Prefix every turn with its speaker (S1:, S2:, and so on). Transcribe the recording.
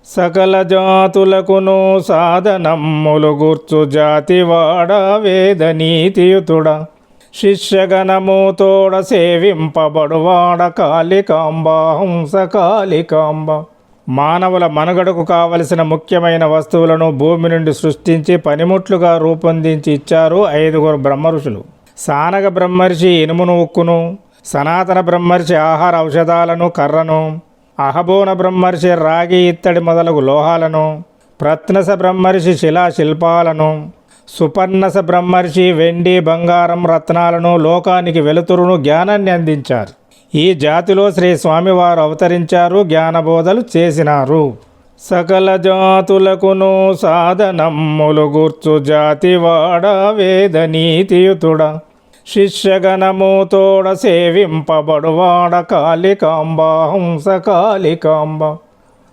S1: సకల జాతులకును సాధనమ్ములు గుర్చు జాతివాడ వేద నీతియుతుడ శిష్యగణము తోడ సేవింపబడువాడ కాళికాంబ హంస కాళికాంబ. మానవుల మనుగడకు కావలసిన ముఖ్యమైన వస్తువులను భూమి నుండి సృష్టించి పనిముట్లుగా రూపొందించి ఇచ్చారు 5 బ్రహ్మ ఋషులు. సానగ బ్రహ్మర్షి ఇనుమును ఉక్కును, సనాతన బ్రహ్మర్షి ఆహార ఔషధాలను కర్రను, అహబోన బ్రహ్మర్షి రాగి ఇత్తడి మొదలగు లోహాలను, ప్రత్నస బ్రహ్మర్షి శిలా శిల్పాలను, సుపర్ణస బ్రహ్మర్షి వెండి బంగారం రత్నాలను లోకానికి వెలుతురును జ్ఞానాన్ని అందించారు. ఈ జాతిలో శ్రీ స్వామివారు అవతరించారు, జ్ఞానబోధలు చేసినారు. సకల జాతులకును సాధనమ్ములు గూర్చు జాతివాడ వేద నీతియుతుడ శిష్యగణము తోడ సేవింపబడువాడ కాళికాంబ హంస కాళికాంబ.